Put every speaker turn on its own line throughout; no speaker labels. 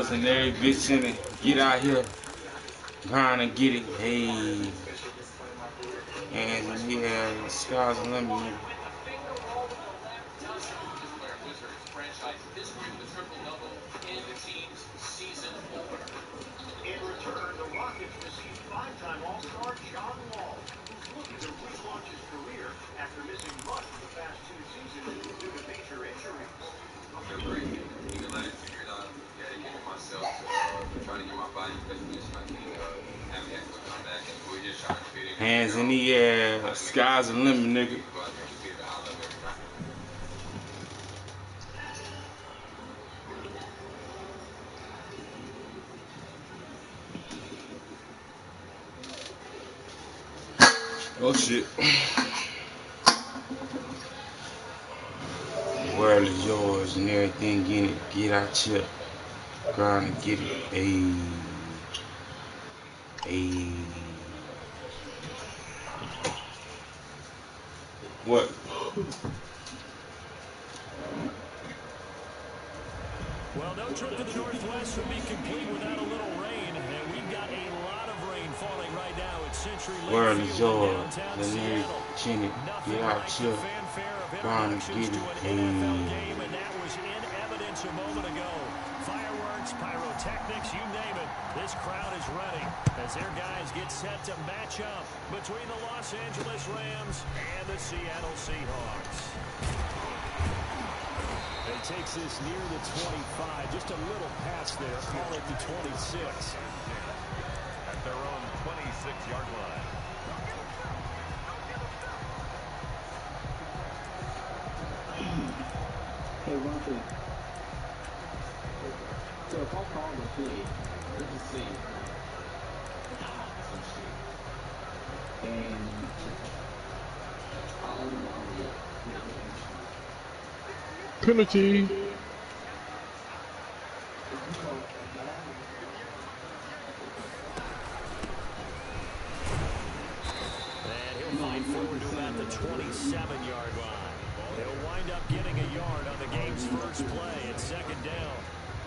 yours and every bitch in it. Get out here. Grind and get it. Hey. And yeah, sky's the limit, nigga.
In return, the Rockets received five-time All-Star John Wall, who's looking to relaunch his career after missing much of the past 2 seasons due to major injuries.
I feel great. Even last year, I dedicated myself to trying to get my body in the best position I can. Happy to come back, and we're just trying to fit in.
Hands in the air, sky's the limit, nigga. Oh shit. The world is yours and everything in it. Get out here. Grind and get it. Hey. Hey. What?
Well, no trip to the Northwest would be complete without a little rain, and we've got a lot of rain falling right now at Century Lake
World is
Field in
yours.
downtown
The
Seattle.
nigga, get out here. Grind and get it. Hey.
And that was in evidence a moment ago. Fireworks, pyrotechnics, you name it. This crowd is ready as their guys get set to match up between the Los Angeles Rams and the Seattle Seahawks. He takes this near the 25. Just a little pass there. Call it the 26.
At their own 26-yard line.
Hey, one thing. So if I call the play, let's just say, some shit, and
penalty.
And he'll find forward to about the 27-yard line. He'll wind up getting a yard on the game's first play at second down.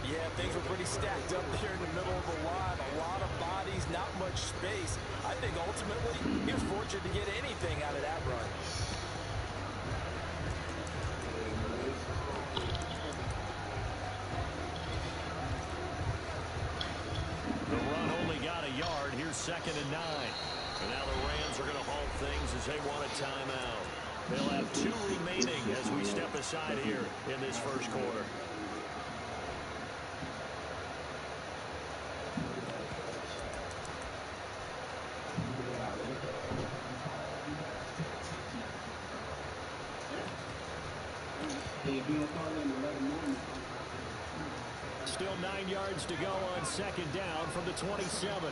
Yeah, things were pretty stacked up there in the middle of the line. A lot of bodies, not much space. I think ultimately he was fortunate to get anything out of that run.
The run only got a yard. Here's 2nd and 9. And now the Rams are going to halt things as they want a timeout. They'll have 2 remaining as we step aside here in this first quarter. Still 9 yards to go on 2nd down from the 27.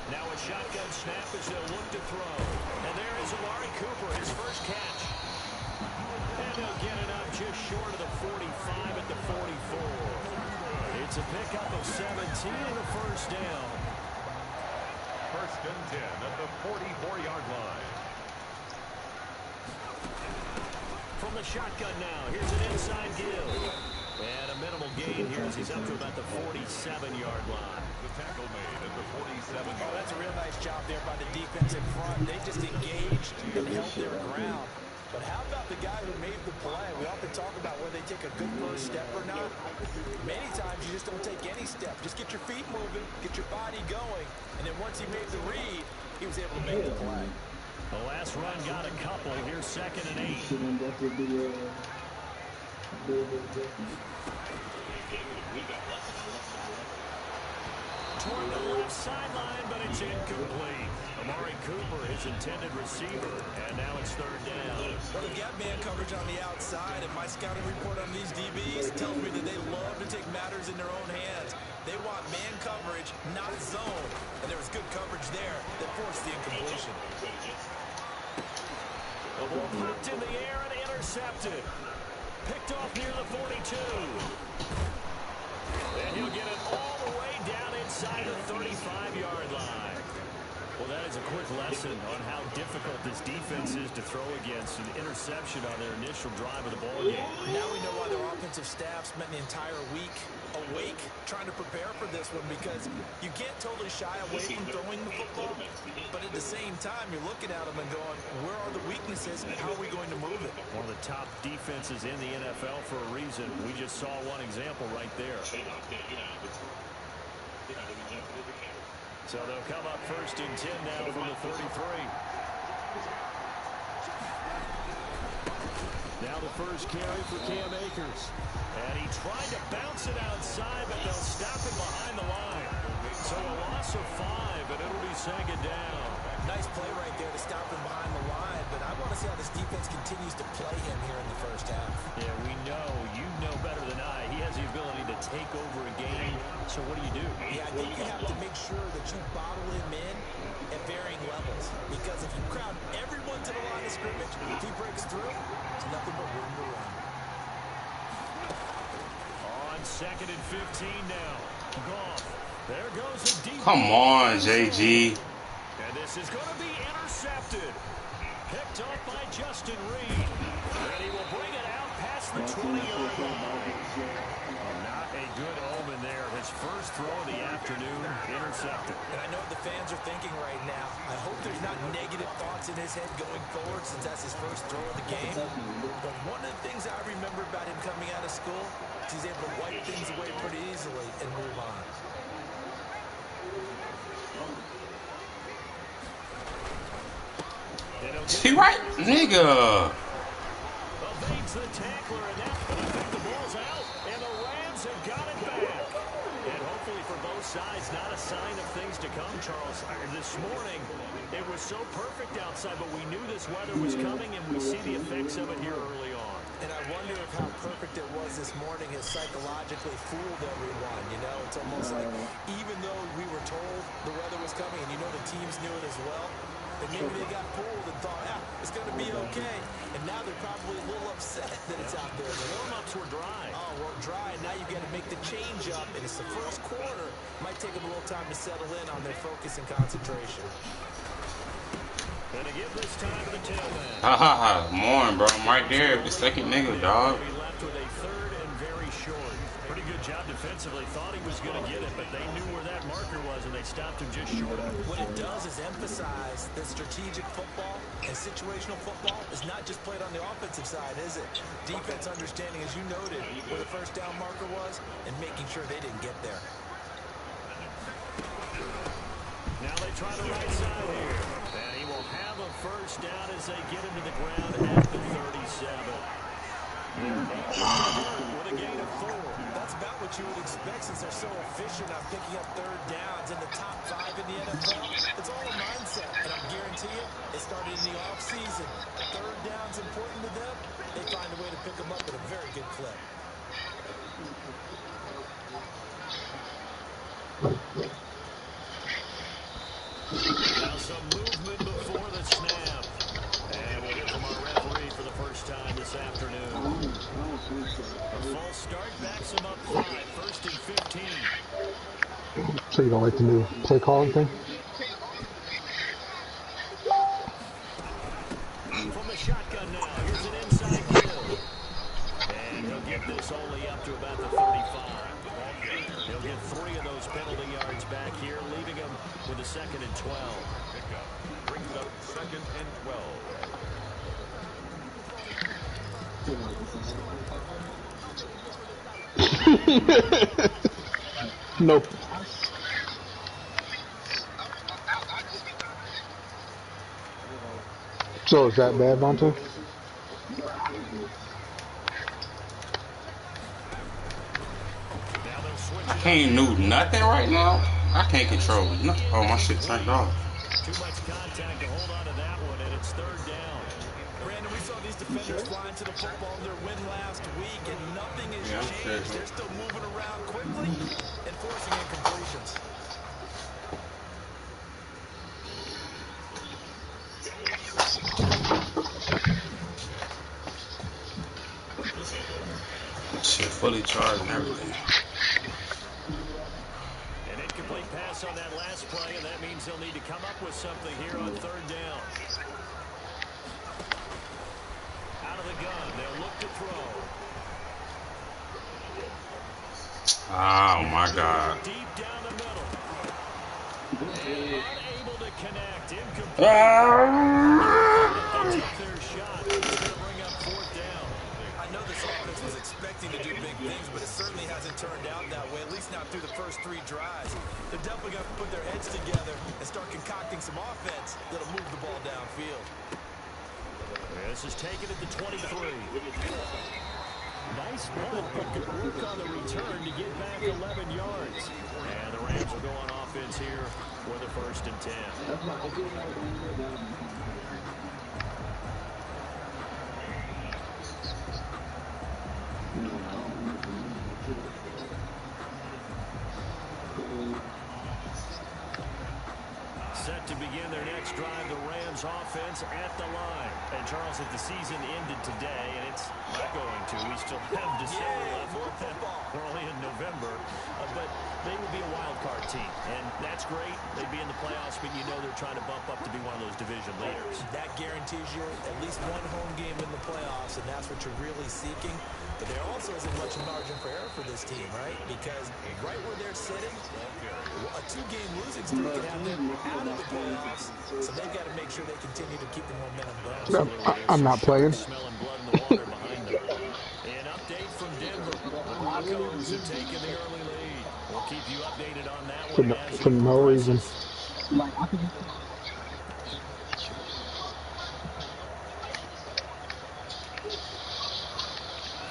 Now a shotgun snap as they'll look to throw. And there is Amari Cooper, his first catch. And they'll get it up just short of the 45 at the 44. It's a pickup of 17 and a first down.
1st and 10 at the 44-yard line.
From the shotgun now, here's an inside give. And a minimal gain here as he's up to about the 47-yard line.
The tackle made at the 47.
Oh, that's a real nice job there by the defense in front. They just engaged and held their ground. But how about the guy who made the play? We often talk about whether they take a good first step or not. Many times you just don't take any step. Just get your feet moving, get your body going, and then once he made the read, he was able to make the play.
The last run got a couple. Here's 2nd and 8. Toward the left sideline, but it's incomplete. Amari Cooper, his intended receiver, and now it's 3rd down.
Well, they've got man coverage on the outside, and my scouting report on these DBs tells me that they love to take matters in their own hands. They want man coverage, not zone. And there was good coverage there that forced the incompletion.
The ball poked in the air and intercepted. Picked off near the 42. And he'll get it all the way down inside the 35-yard line. Well, that is a quick lesson on how difficult this defense is to throw against. An interception on their initial drive of the ball game.
Now we know why their offensive staff spent the entire week awake trying to prepare for this one, because you can't totally shy away from throwing the football, but at the same time, you're looking at them and going, where are the weaknesses and how are we going to move it?
One of the top defenses in the NFL for a reason. We just saw one example right there. So they'll come up first and 10 now from the 33. Now the first carry for Cam Akers. And he tried to bounce it outside, but they'll stop him behind the line. So a loss of 5, and it'll be second down.
Nice play right there to stop him behind the line, but I want to see how this defense continues to play him here in the first half.
Yeah, we know. You know better than I. He has the ability to take over a game. So what do?
Yeah, I think you have to make sure that you bottle him in at varying levels, because if you crowd everyone to the line of scrimmage, if he breaks through, it's nothing but room to run.
On second and 15 now. Goff. There goes a deep.
Come on, JG.
And this is going to be intercepted. Picked off by Justin Reed. And he will bring it out past the 20-yard line. Not a good omen there. His first throw of the afternoon, intercepted.
And I know what the fans are thinking right now. I hope there's not negative thoughts in his head going forward, since that's his first throw of the game. But one of the things I remember about him coming out of school is he's able to wipe things away pretty easily and move on.
See right, nigga.
Evades the tackler, and that's going to pick the balls out. And the Rams have got it back. And hopefully for both sides, not a sign of things to come, Charles. This morning, it was so perfect outside, but we knew this weather was coming, and we see the effects of it here early on.
And I wonder if how perfect it was this morning has psychologically fooled everyone. You know, it's almost like even though we were told the weather was coming, and you know the teams knew it as well, and maybe they got fooled and thought, yeah, it's going to be okay. And now they're probably a little upset that it's out there.
The warm-ups were dry.
Oh, well, dry, and now you've got to make the change up, and it's the first quarter. Might take them a little time to settle in on their focus and concentration.
Gonna give this time to the tailman.
Ha ha ha. Morning, bro. I'm right there. The second nigga, dog.
He left with a third and very short. Pretty good job defensively. Thought he was going to get it, but they knew where that marker was, and they stopped him just short of it.
What it does is emphasize that strategic football and situational football is not just played on the offensive side, is it? Defense understanding, as you noted, where the first down marker was and making sure they didn't get there.
Now they try the right side here. And he will have a first down as they get him to the ground at the 37. With a gain of 4.
That's about what you would expect, since they're so efficient on picking up third downs in the top 5 in the NFL. It's all a mindset, and I guarantee you, it started in the offseason. Third down's important to them. They find a way to pick them up at a very good clip.
Now some movement before the snap. And we'll hear from our referee for the first time this afternoon. A false start backs him up 5, first and 15.
So you don't like the new play calling thing?
From the shotgun now, here's an inside kill. And he'll get this only up to about the 35. He'll get 3 of those penalty yards back here, leaving him with a second and 12.
Pickup brings up second and 12.
Nope. So is that bad, Vontae?
I can't do nothing right now. I can't control nothing. Oh, my shit turned off.
Too much contact to hold on to that one, and it's third down.
Brandon, we saw these defenders flying to the football in their win last week, and nothing has changed. They're still moving around quickly and forcing incompletions.
fully charged and everything.
An incomplete pass on that last play, and that means they'll need to come up with something here on third down. Out of the gun, they'll look to throw.
Oh my God.
Deep down the middle. And unable to connect. Incomplete. They took their shot. It's going to bring up fourth down.
I know this offense was expecting to do big things, but it certainly hasn't turned out that way, at least not through the first 3 drives. They're definitely going to put their heads together and start concocting some offense that'll move the ball downfield.
This is taken at the 23. Nice punt, but good work on the return to get back 11 yards. And the Rams will go on offense here for the 1st and 10. Set to begin their next drive, the Rams offense at the line. And Charles, if the season ended today, and it's not going to, we still have December left. We're only in November, but they would be a wild card team, and that's great. They'd be in the playoffs, but you know they're trying to bump up to be one of those division leaders.
That guarantees you at least one home game in the playoffs, and that's what you're really seeking. But there also isn't much margin for error for this team, right? Because right where they're sitting, a 2-game losing streak can have them out of the playoffs, so they've got to make sure they continue to keep the momentum going.
I'm not playing.
Smelling blood in the water behind them. An update from Denver. The Broncos have taken the early lead. We'll keep you updated on that one.
For no reason.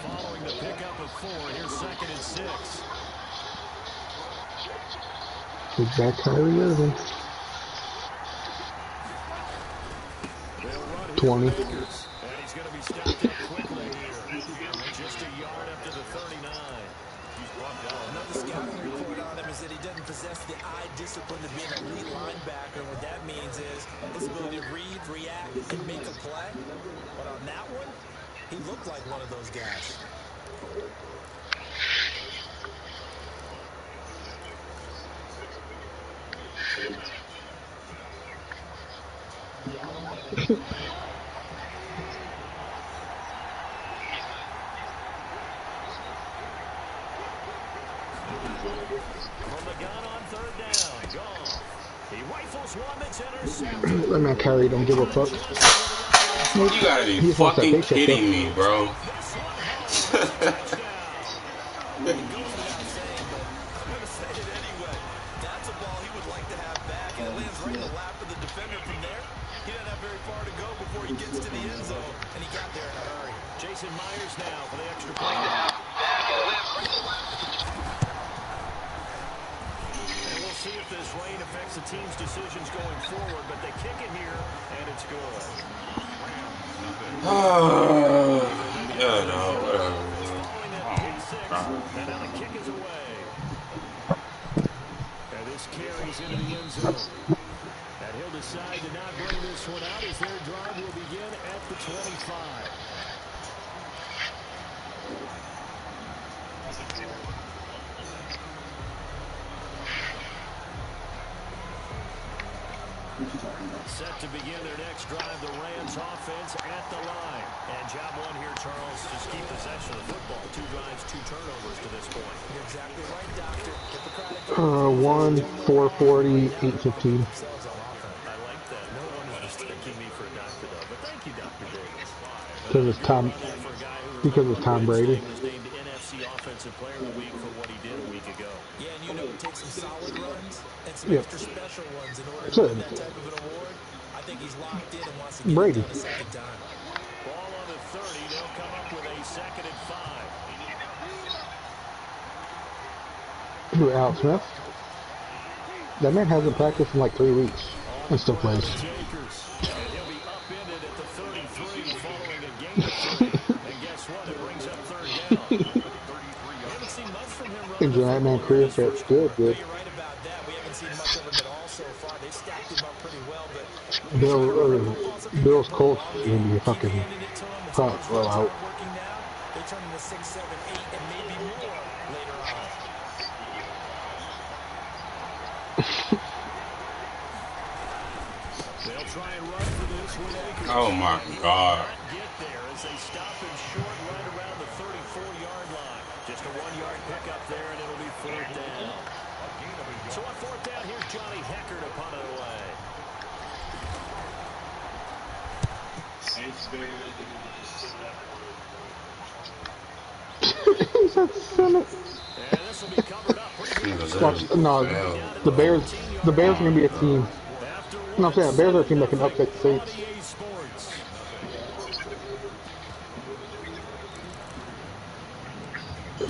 Following the pickup of 4, here's 2nd and 6.
Take back Kyrie Irving. 20.
And he's going to be stopped up quickly here. Just a yard up to the 39. He's brought down.
Another scouting report on him is that he doesn't possess the eye discipline to be an elite linebacker. What that means is his ability to read, react, and make a play. But on that one, he looked like one of those guys.
From the gun on third down. Gone. He rifles one that's intercepted.
That man Kyrie don't give a fuck.
You gotta be fucking kidding me, bro.
Jason Myers now for the extra point. And we'll see if this rain affects the team's decisions going forward, but they kick it here, and it's good.
Yeah, no, whatever.
And now the kick is away. And this carries into the end zone. And he'll decide to not bring this one out as their drive will begin at the 25. Set to begin their next drive, the Rams offense at the line. And job one here, Charles, just keep possession of the football. 2 drives, 2 turnovers to this point.
You're exactly right, Doctor.
1, 440, 815.
I like that. No one is mistaking me for a doctor, though. But thank you, Dr. Davis.
Because it's Tom Brady.
Was named NFC Offensive Player of the Week for what he did a week ago.
Yeah, and you know, it takes some solid runs and some extra special ones in order to win that type of an award. I think he's locked in and wants to get it done a second time.
Ball on the 30. They'll come up with a 2nd and 5.
Who, Alex Smith? That man hasn't practiced in like 3 weeks and still plays.
And he'll be upended at the 33 following a gain of 3. And guess what? It brings up third down. We haven't seen much from him.
Enjoy that man career fit. Good.
You're right about that. We haven't seen much of him at all so far. They've stacked him up pretty well, but
Bill's Colts is going to be a fucking blowout.
they turn into 6, 7, 8, and maybe more later on.
They'll try and run for this with Akers.
Oh my God.
Not get there as they stop him short right around the 34-yard line. Just a 1-yard pickup there, and it'll be 4th down. So on 4th down, here's Johnny Hecker to punt it away.
He said Senate.
And this will be covered up pretty good.
Watch, no, the Bears are gonna be a team. No, I'm saying the Bears are a team that can upset the Saints.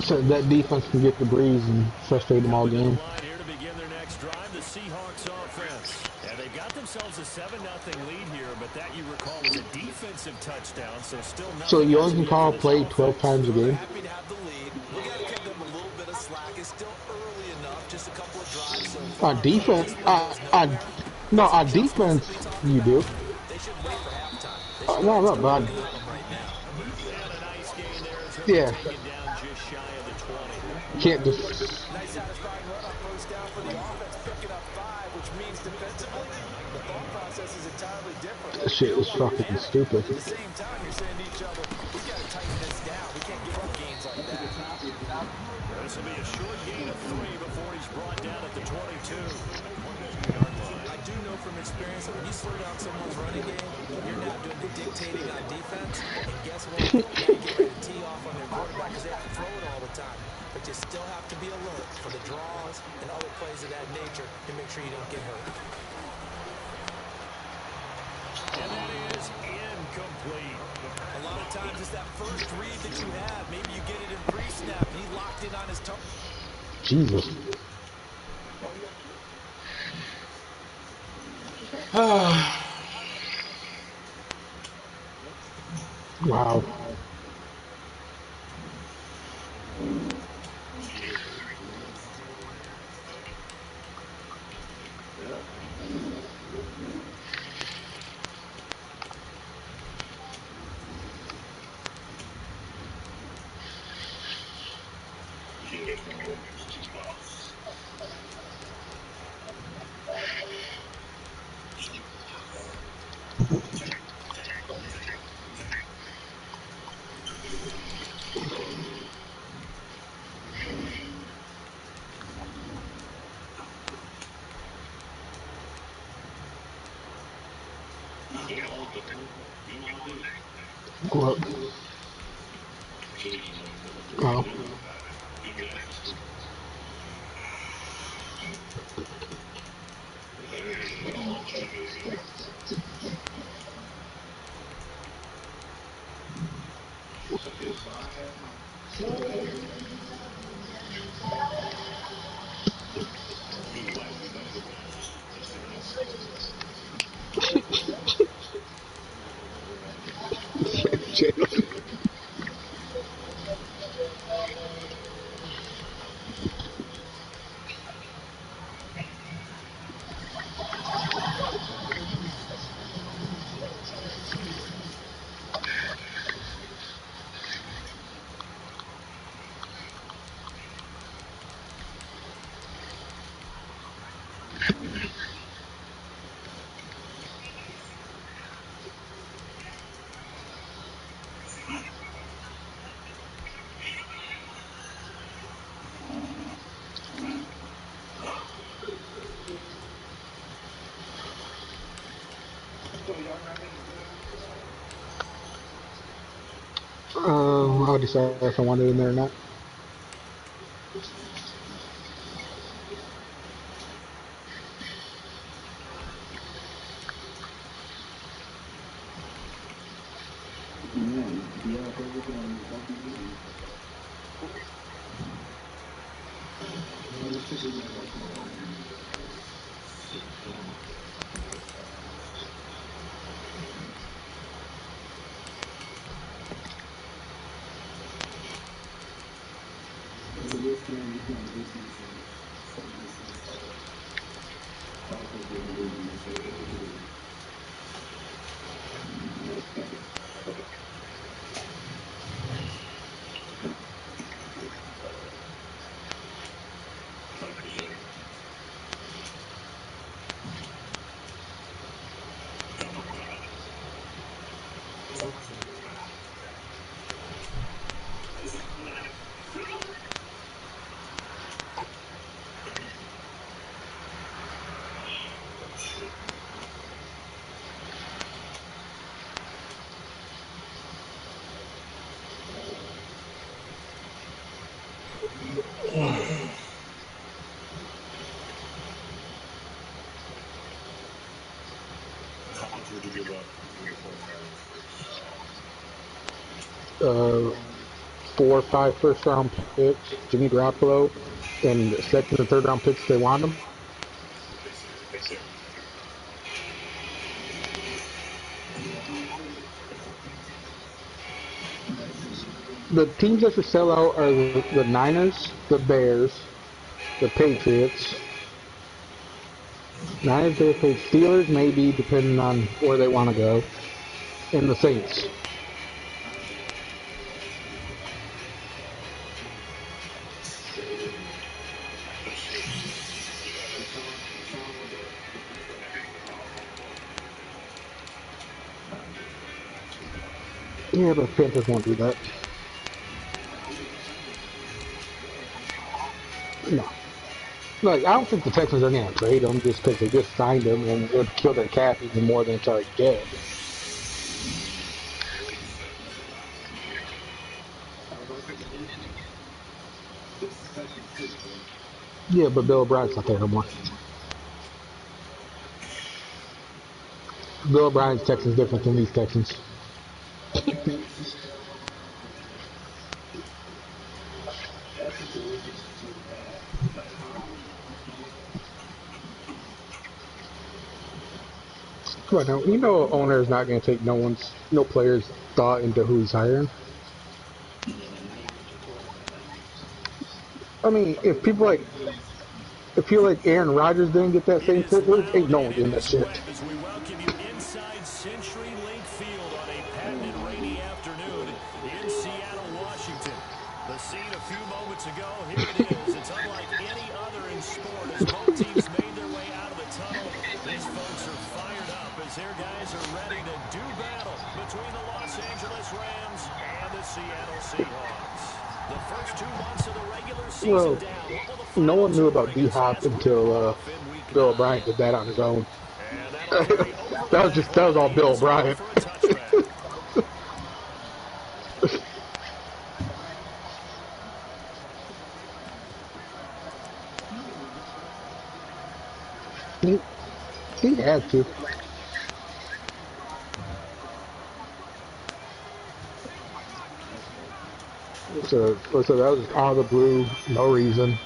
So that defense can get the breeze and frustrate them all game.
Here to begin their next drive, the Seahawks offense. And they've got themselves a 7-0 lead here, but that, you recall, was a defensive touchdown, so still nothing.
So you only can call a play 12 times a game?
Happy to have the lead. We got to give them a little bit of slack. It's still early enough, just a couple of drives so far.
On defense, no, on defense, you do.
They should wait for halftime.
No, but
right now.
yeah. Can't just.
Nice satisfying run on first down for the offense, picking up 5, which means defensively, the thought process is entirely different.
That shit is fucking stupid.
At the same time, you're saying to each other, we got to tighten this down. We can't give up gains like that.
This will be a short gain of 3 before he's brought down at the 22.
I do know from experience that when you slow down someone's running game, you're not doing the dictating on defense. And guess what? Now you get ready to tee off on their quarterback because they have to throw it all the time. But you still have to be alert for the draws and other plays of that nature to make sure you don't get hurt.
And that is incomplete.
A lot of times it's that first read that you have. Maybe you get it in pre-snap. He locked in on his toe.
Jesus. Wow. Go up. Oh. I'll decide if I want it in there or not. 4 or 5 first-round picks, Jimmy Garoppolo, and second and third-round picks if they want them. The teams that should sell out are the Niners, the Bears, the Patriots. Niners, Bears, Patriots, Steelers, maybe, depending on where they want to go, and the Saints. Yeah, but Panthers won't do that. No. Like, I don't think the Texans are going to trade him just because they just signed him and it would kill their cap even more than it's already dead. Yeah, but Bill O'Brien's not there no more. Bill O'Brien's Texans different than these Texans. Come on now, you know, owner is not going to take no player's thought into who he's hiring. I mean, if people like Aaron Rodgers didn't get that same privilege, ain't no one getting that shit.
As we welcome you inside CenturyLink Field on a patented rainy afternoon in Seattle, Washington. The scene a few moments ago, here it is. It's unlike any other in sport as both teams made their way out of the tunnel. These folks are fired up as their guys are ready to do battle between the Los Angeles Rams and the Seattle Seahawks. The first 2 months of the regular season down.
No one knew about D-Hop until Bill O'Brien did that on his own. that was all Bill O'Brien. he had to. So that was out of the blue, no reason.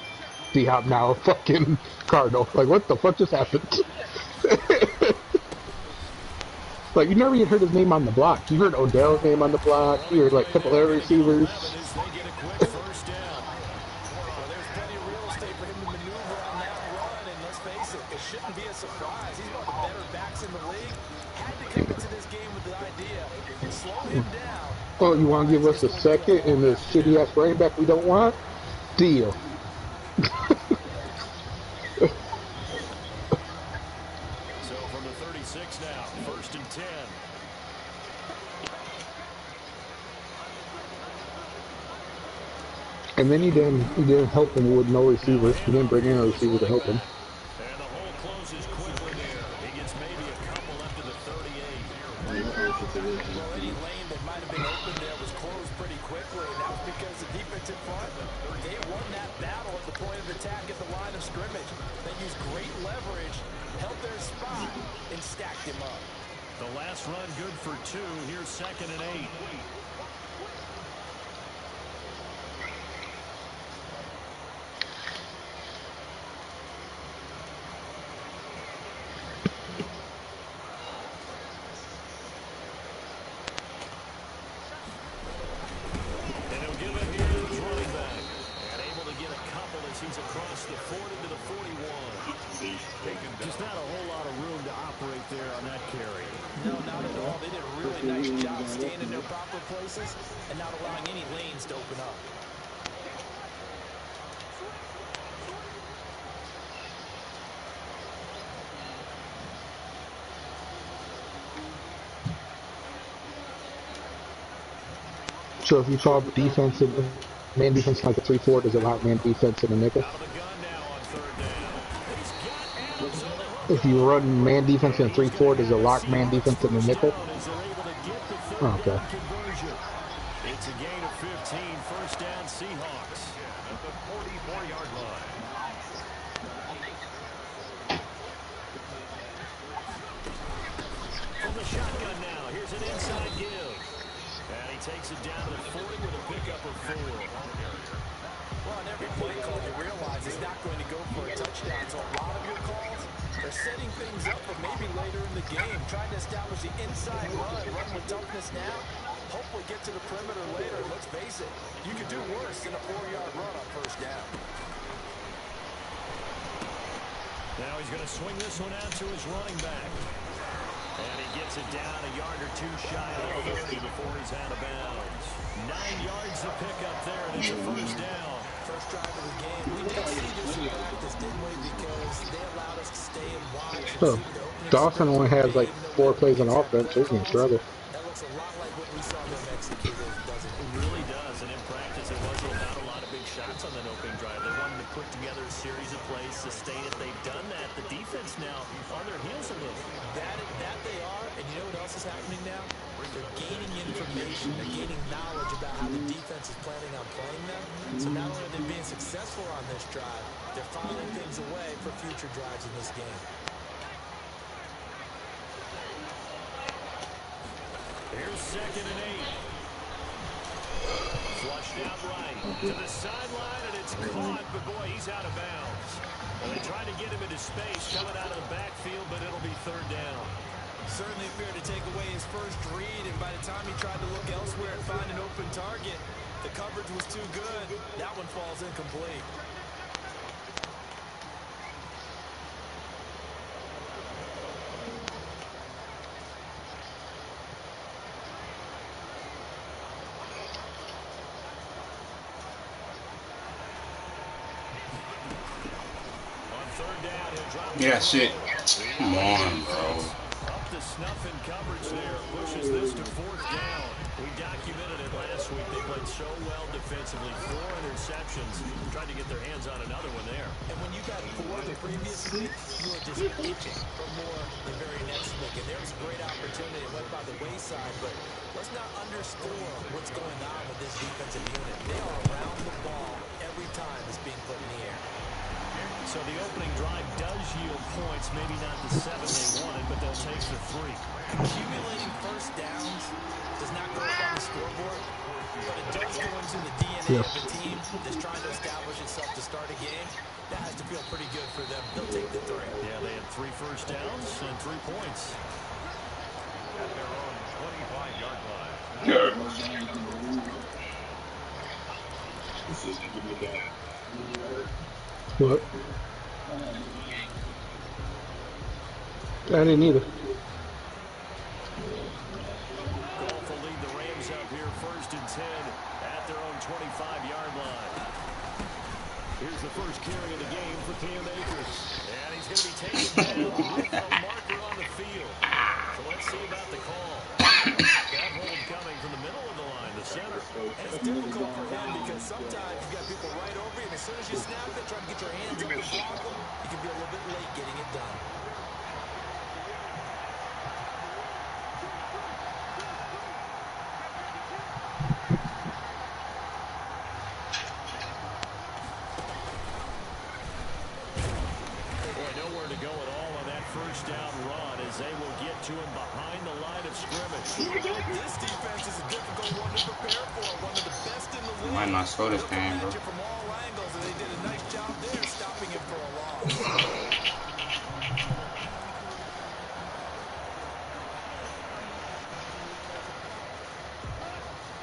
D-Hop now fucking Cardinal. Like, what the fuck just happened? Like, you never even heard his name on the block. You heard Odell's name on the block. You heard, like, a couple other receivers.
They get a quick first down.
Well, there's plenty of real estate for him to maneuver on that run, and let's face it, it shouldn't be a surprise. He's one of the better backs in the league. Had to come into this game with the idea to slow him down.
Oh, you want to give us a second and this shitty-ass running back we don't want? Deal.
So from the 36 now, first and 10.
And then he didn't help him with no receivers. He didn't bring in a receiver to help him.
And the hole closes quickly there. He gets maybe a couple up to the 38.
Well, any lane that might have been open there was closed pretty quickly, and that was because the defensive front, they won that battle at the point of attack at the line of scrimmage. They used great leverage, held their spot, and stacked him up.
The last run good for 2. Here's second and 8. He's across the 40 to the 41. Just not a whole lot of room to operate there on that carry.
No, not at all. They did a really nice job staying in their proper places and not allowing any lanes to open up.
So if you saw defensive man defense like a 3-4, does it lock man defense in a nickel? If you run man defense in a 3-4, does it lock man defense in a nickel? Oh, okay.
It's a gain of 15, first down Seahawks at the 44-yard line. From the shotgun takes it down to the 40 with a pickup of 4.
Well, on every play call, you realize it's not going to go for a touchdown. So a lot of your calls are setting things up for maybe later in the game, trying to establish the inside run with toughness now, hopefully get to the perimeter later. And let's face it, you could do worse than a 4-yard run on first down.
Now he's going to swing this one out to his running back. And he gets it down a yard or two shy of the 30 before he's out of bounds. 9 yards to pick up there, and it's a first down.
First drive of the game. We did see this in practice, didn't we? Because they allowed us to stay and watch.
So, Dawson only has like 4 plays on offense, so he's going to struggle.
That looks a lot like what we saw them execute, doesn't it?
It really does, and in practice it wasn't not a lot of big shots on that opening drive. They wanted to put together a series of plays, sustain it. They've done that. The defense now on their heels a little.
That they are, and you know what else is happening now? They're gaining information. They're gaining knowledge about how the defense is planning on playing them. So not only are they being successful on this drive, they're filing things away for future drives in this game.
Here's 2nd and 8. Flushed out right to the sideline, and it's caught, but boy, he's out of bounds. And they tried to get him into space coming out of the backfield, but it'll be 3rd down.
Certainly appeared to take away his first read, and by the time he tried to look elsewhere and find an open target, the coverage was too good. That one falls incomplete.
On 3rd down, he'll drop.
Yeah, shit. Come on, bro.
Up to snuff in coverage there. Pushes this to 4th down. We documented it last week. They played so well defensively. 4 interceptions. Tried to get their hands on another one there.
And when you got 4 the previous week, you were just itching for more the very next week. And there was a great opportunity. It went by the wayside, but let's not underscore what's going on with this defensive unit. They are around the ball every time it's being put in the air.
So the opening drive does yield points, maybe not the 7 they wanted, but they'll take the 3.
Accumulating first downs does not go up on the scoreboard, but it does go into the DNA of the team that's trying to establish itself to start a game. That has to feel pretty good for them. They'll take the 3.
Yeah, they had 3 first downs and 3 points.
At their own 25-yard line.
What? I didn't either.
Golf will lead the Rams up here 1st and 10 at their own 25-yard line. Here's the first carry of the game for Cam Akers. And he's going to be taken down with a marker on the field. So let's see about the call. That hold coming from the middle of the line, the center.
And it's difficult for him because sometimes you've got people right over you, and as soon as you snap it, trying to get your hands up and block them, you can be a little bit late getting it done.
Boy, nowhere to go at all on that first down run as they will get to him behind the line of scrimmage.
This defense is a difficult one to prepare for. One of the best in the league.
Might not score this game, bro.
From all angles, and they did a nice job there stopping him for a loss.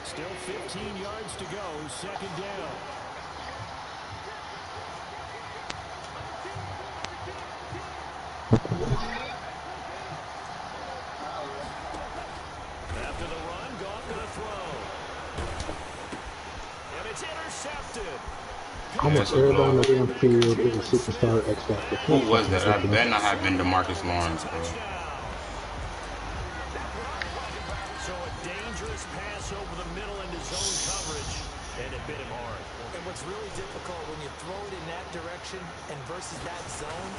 Still 15 yards to go, 2nd down. After the run, Goff gonna throw. And it's intercepted.
Almost everybody on the damn field is a superstar X Factor.
Who was that? I better not have been DeMarcus Lawrence, bro.
So a dangerous pass over the middle into zone coverage, and it bit him hard.
And what's really difficult when you throw it in that direction and versus that zone,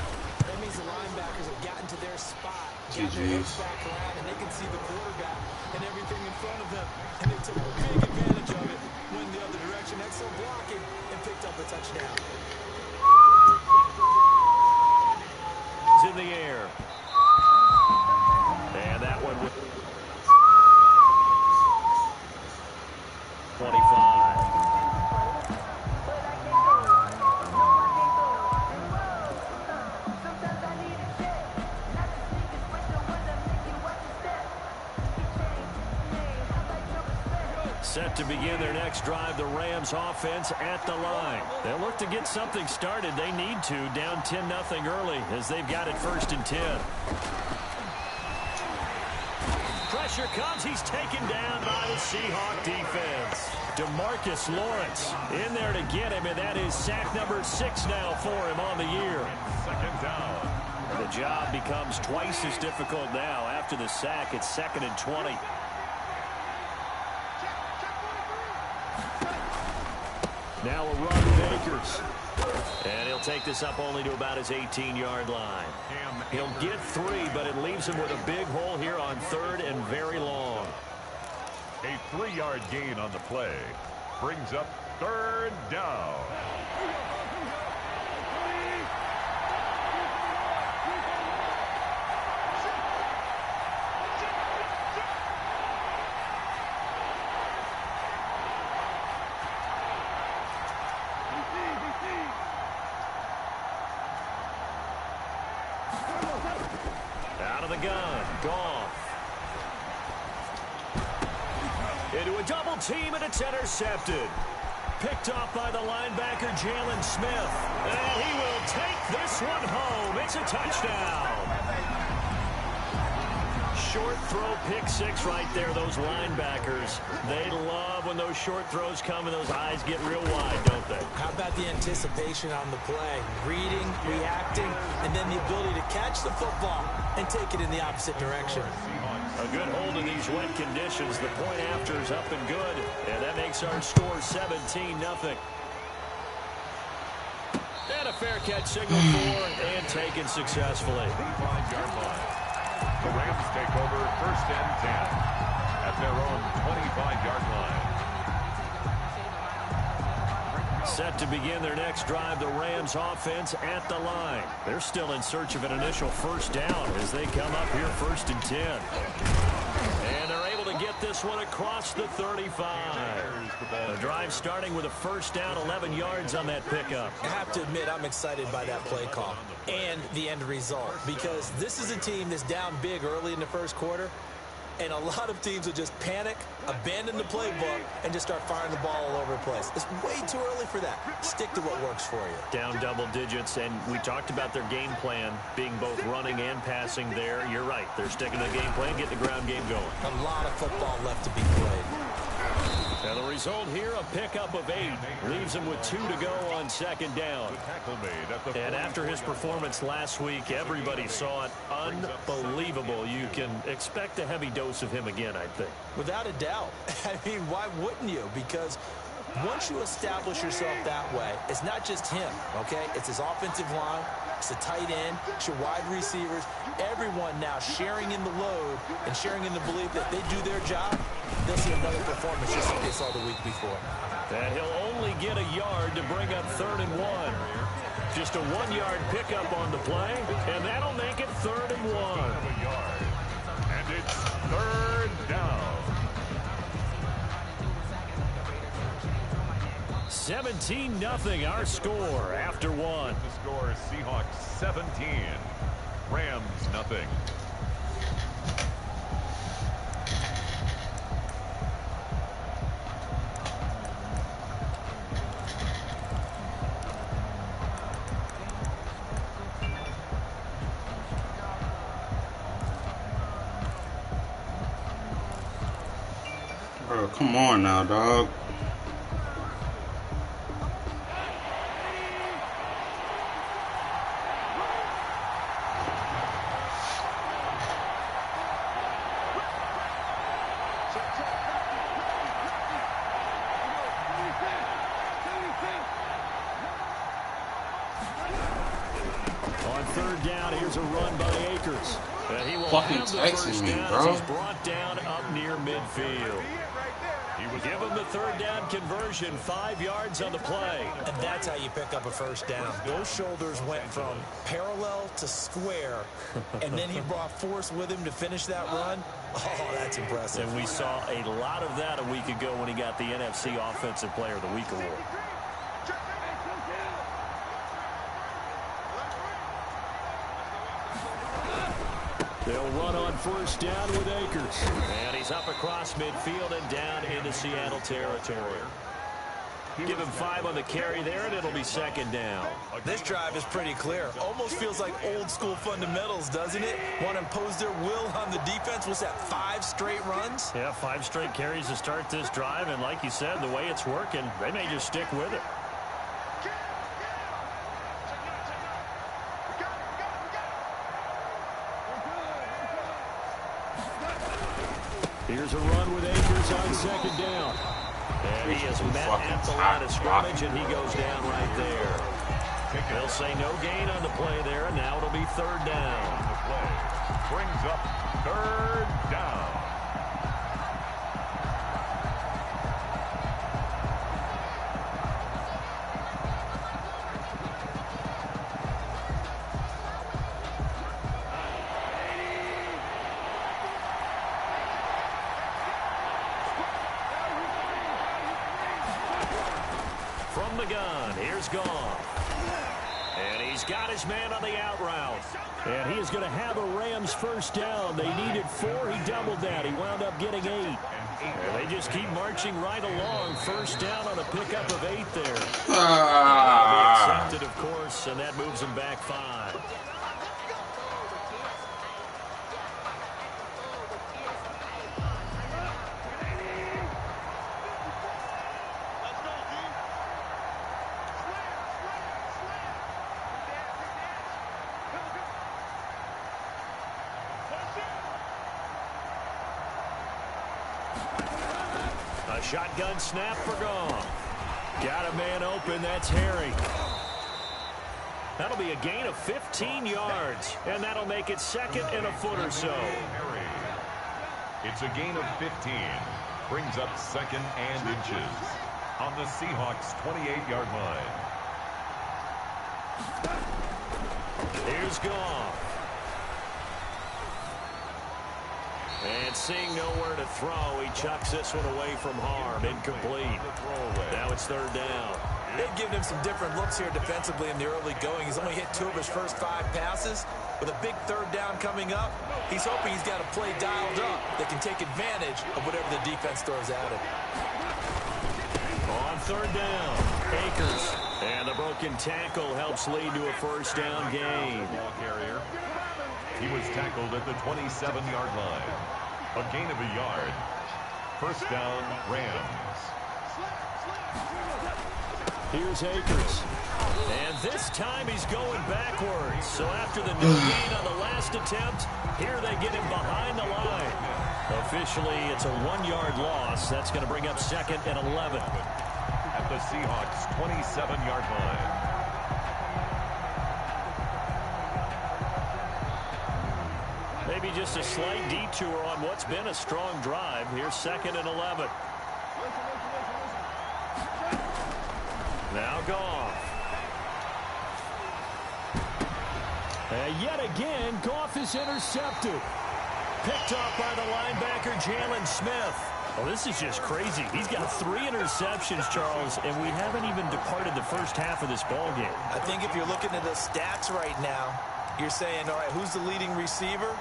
that means the linebackers have gotten to their spot, got their heads back around, and they can see the quarterback and everything in front of them. And they took big advantage of it, went the other direction, excellent blocking, and picked up a touchdown.
It's in the air. And that one Set to begin their next drive, the Rams offense at the line. They'll look to get something started. They need to, down 10-0 early as they've got it 1st and 10. Pressure comes. He's taken down by the Seahawk defense. DeMarcus Lawrence in there to get him, and that is sack number 6 now for him on the year.
2nd down.
The job becomes twice as difficult now. After the sack, it's 2nd and 20. Now a run with Akers. And he'll take this up only to about his 18-yard line. He'll get 3, but it leaves him with a big hole here on 3rd and very long.
A 3-yard gain on the play brings up 3rd down.
Out of the gun. Goff. Into a double team, and it's intercepted. Picked off by the linebacker, Jalen Smith. And he will take this one home. It's a touchdown. Short throw, pick 6 right there. Those linebackers, they love when those short throws come and those eyes get real wide, don't they?
How about the anticipation on the play? Reading, reacting, and then the ability to catch the football and take it in the opposite direction.
A good hold in these wet conditions. The point after is up and good, and that makes our score 17-0. And a fair catch signal for and taken successfully.
5-yard line. The Rams take over 1st and 10 at their own 25-yard line.
Set to begin their next drive, the Rams offense at the line. They're still in search of an initial 1st down as they come up here 1st and 10. And they're able to get this one across the 35. The drive starting with a 1st down, 11 yards on that pickup.
I have to admit, I'm excited by that play call and the end result, because this is a team that's down big early in the 1st quarter, and a lot of teams will just panic, abandon the playbook, and just start firing the ball all over the place. It's way too early for that. Stick to what works for you.
Down double digits, and we talked about their game plan being both running and passing there. You're right. They're sticking to the game plan, getting the ground game going.
A lot of football left to be played.
And the result here, a pickup of 8. Leaves him with 2 to go on 2nd down. And after his performance last week, everybody saw it. Unbelievable. You can expect a heavy dose of him again, I think.
Without a doubt. I mean, why wouldn't you? Because once you establish yourself that way, it's not just him, okay? It's his offensive line, it's the tight end, it's your wide receivers, everyone now sharing in the load and sharing in the belief that they do their job, they'll see another performance just like they saw the week before.
And he'll only get a yard to bring up 3rd and 1. Just a 1-yard pickup on the play, and that'll make it 3rd and 1.
And it's 3rd down.
17-0 our score after 1.
The score, Seahawks 17, Rams nothing.
Bro, come on now, dog.
On 3rd down, here's a run by Akers. And he will
Fucking
have the
texting
1st
me,
down
bro.
as he's brought down up near midfield. He will give him the 3rd down conversion, 5 yards on the play.
And that's how you pick up a 1st down. Those shoulders went from parallel to square, and then he brought force with him to finish that run. Oh, that's impressive.
And we saw a lot of that a week ago when he got the NFC Offensive Player of the Week award. They'll run on first down with Akers. And he's up across midfield and down into Seattle territory. Give him 5 on the carry there, and it'll be second down.
This drive is pretty clear. Almost feels like old school fundamentals, doesn't it? Want to impose their will on the defense. Was that 5 straight runs?
Yeah, 5 straight carries to start this drive, and like you said, the way it's working, they may just stick with it. Here's a run with Akers on second down. And he is met at the line of scrimmage, and he goes down right there. They'll say no gain on the play there, and now it'll be third down.
The play brings up third down.
From the gun, here's Goff. And he's got his man on the out route. And he is going to have a Rams first down. They needed 4. He doubled that. He wound up getting 8. And they just keep marching right along. First down on a pickup of 8 there. That'll be accepted, of course, and that moves them back 5. A shotgun snap for Goff. Got a man open. That's Harry. That'll be a gain of 15 yards, and that'll make it second and a foot or so.
It's a gain of 15. Brings up second and inches on the Seahawks' 28-yard line.
Here's Goff. And seeing nowhere to throw, he chucks this one away from harm. Incomplete. Now it's third down.
They've given him some different looks here defensively in the early going. He's only hit 2 of his first 5 passes. With a big third down coming up, he's hoping he's got a play dialed up that can take advantage of whatever the defense throws at him.
On third down, Akers. And the broken tackle helps lead to a first down gain.
Ball carrier. He was tackled at the 27-yard line. A gain of a yard. First down, Rams.
Here's Akers. And this time he's going backwards. So after the no gain on the last attempt, here they get him behind the line. Officially, it's a 1-yard loss. That's going to bring up second and 11.
At the Seahawks' 27-yard line.
Maybe just a slight detour on what's been a strong drive. Here's second and 11. Now Goff. And yet again, Goff is intercepted. Picked off by the linebacker, Jalen Smith. Oh, this is just crazy. He's got 3 interceptions, Charles, and we haven't even departed the first half of this ballgame.
I think if you're looking at the stats right now, you're saying, all right, who's the leading receiver?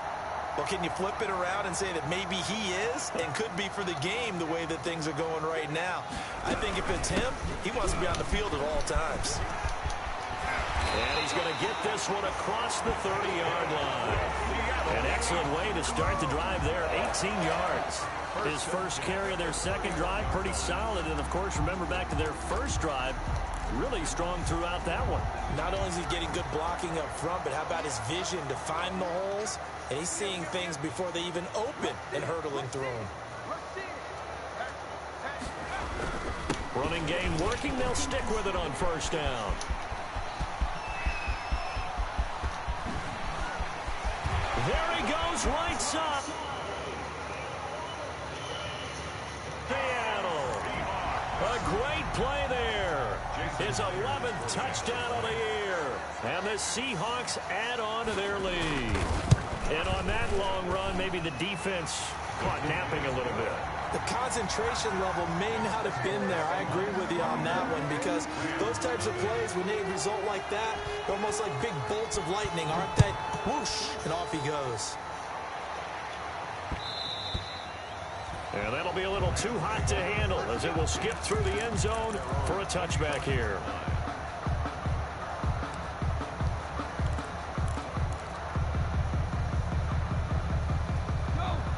Well, can you flip it around and say that maybe he is and could be for the game the way that things are going right now? I think if it's him, he wants to be on the field at all times.
And he's going to get this one across the 30-yard line. An excellent way to start the drive there, 18 yards. His first carry of their second drive, pretty solid. And, of course, remember back to their first drive, really strong throughout that one.
Not only is he getting good blocking up front, but how about his vision to find the holes? And he's seeing things before they even open and hurdling through them.
Running game working. They'll stick with it on first down. There he goes, right side. Seattle. A great play there. His 11th touchdown of the year. And the Seahawks add on to their lead. And on that long run, maybe the defense caught napping a little bit.
The concentration level may not have been there. I agree with you on that one, because those types of plays, when they result like that, they're almost like big bolts of lightning, aren't they? Whoosh, and off he goes.
And that'll be a little too hot to handle as it will skip through the end zone for a touchback here.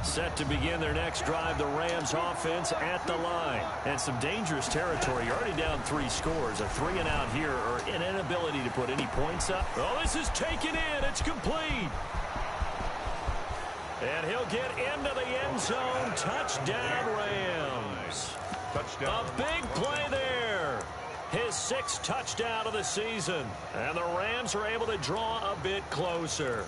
Set to begin their next drive, the Rams offense at the line. And some dangerous territory. You're already down 3 scores. A 3-and-out here or an inability to put any points up. Oh, this is taken in. It's complete. And he'll get into the end zone. Touchdown, Rams.
Touchdown.
A big play there. His 6th touchdown of the season. And the Rams are able to draw a bit closer.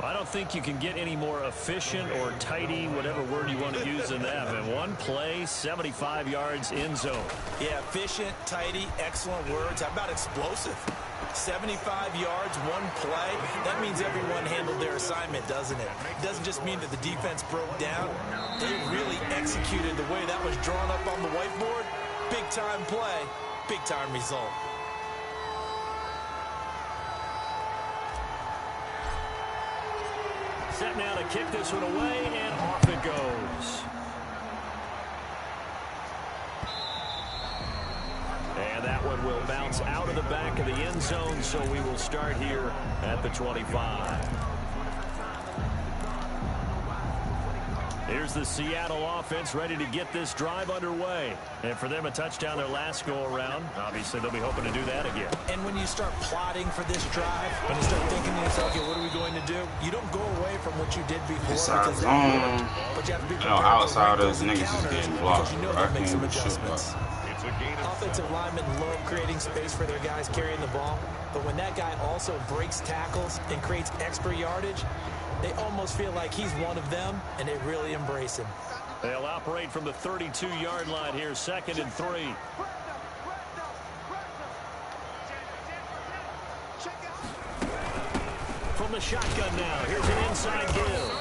I don't think you can get any more efficient or tidy, whatever word you want to use in that. And one play, 75 yards end zone.
Yeah, efficient, tidy, excellent words. How about explosive? 75 yards, one play. That means everyone handled their assignment, doesn't it? It doesn't just mean that the defense broke down. They really executed the way that was drawn up on the whiteboard. Big-time play, big-time result.
Set now to kick this one away, and off it goes. And that one will bounce out of the back of the end zone, so we will start here at the 25. Here's the Seattle offense ready to get this drive underway. And for them, a touchdown their last go-around. Obviously, they'll be hoping to do that again.
And when you start plotting for this drive, when you start thinking to yourself, okay, what are we going to do? You don't go away from what you did before.
Besides zone,
but you have to be
outsiders, niggas is getting blocked.
You know
I
make
can't
some
do shit
adjustments. Offensive linemen love creating space for their guys carrying the ball. But when that guy also breaks tackles and creates extra yardage, they almost feel like he's one of them, and they really embrace him.
They'll operate from the 32-yard line here, 2nd and 3. From the shotgun now, here's an inside give.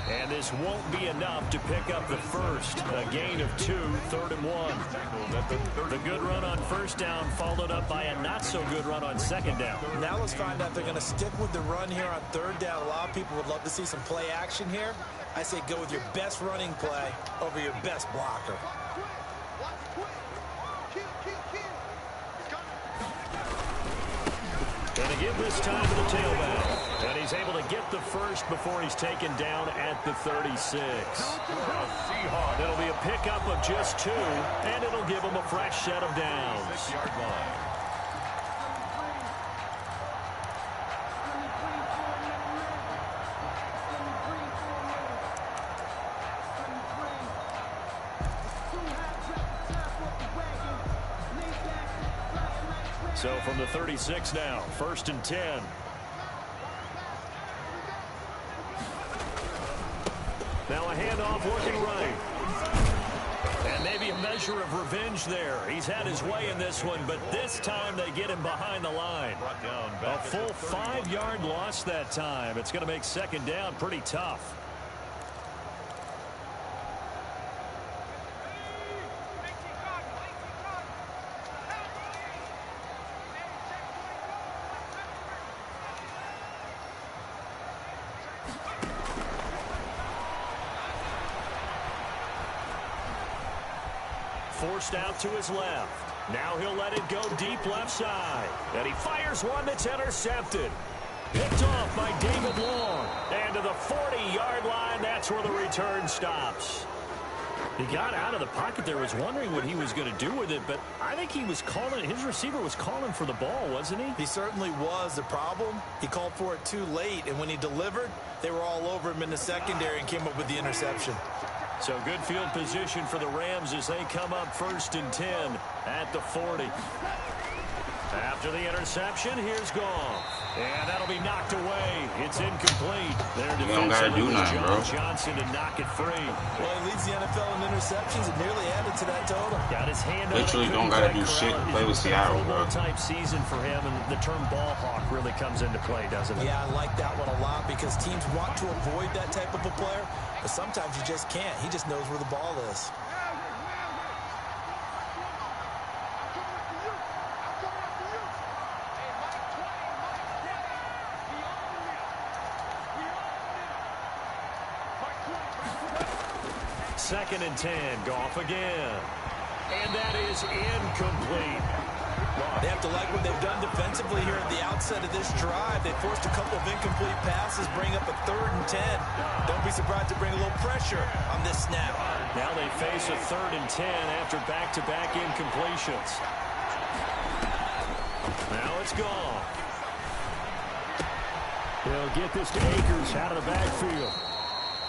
And this won't be enough to pick up the first. A gain of 2, 3rd and 1. The good run on first down followed up by a not-so-good run on 2nd down.
Now let's find out if they're going to stick with the run here on 3rd down. A lot of people would love to see some play action here. I say go with your best running play over your best blocker.
Going to give this time to the tailback. And he's able to get the first before he's taken down at the 36. It'll be a pickup of just 2, and it'll give him a fresh set of downs. So from the 36 now, 1st and 10. Now a handoff working right. And maybe a measure of revenge there. He's had his way in this one, but this time they get him behind the line. A full 5-yard loss that time. It's going to make 2nd down pretty tough. Forced out to his left. Now he'll let it go deep left side. And he fires one that's intercepted. Picked off by David Long. And to the 40-yard line, that's where the return stops. He got out of the pocket there, was wondering what he was going to do with it, but I think he was calling, his receiver was calling for the ball, wasn't he?
He certainly was. The problem, he called for it too late, and when he delivered, they were all over him in the secondary and came up with the interception.
So good field position for the Rams as they come up 1st and 10 at the 40. After the interception, here's Goff. And that'll be knocked away. It's incomplete.
You don't got to do nothing, bro.
Johnson to knock it free.
Well, he leads the NFL in interceptions and nearly added to that total.
Got his hand
Literally
on it.
don't got to do shit. Play with Seattle, bro.
Type season for him, and the term ball hawk really comes into play, doesn't it?
Yeah, I like that one a lot because teams want to avoid that type of a player, but sometimes you just can't. He just knows where the ball is.
2nd and 10. Goff again. And that is incomplete.
They have to like what they've done defensively here at the outset of this drive. They forced a couple of incomplete passes, bring up a 3rd and 10. Don't be surprised to bring a little pressure on this snap.
Now they face a 3rd and 10 after back-to-back incompletions. Now it's gone. They'll get this to Akers out of the backfield.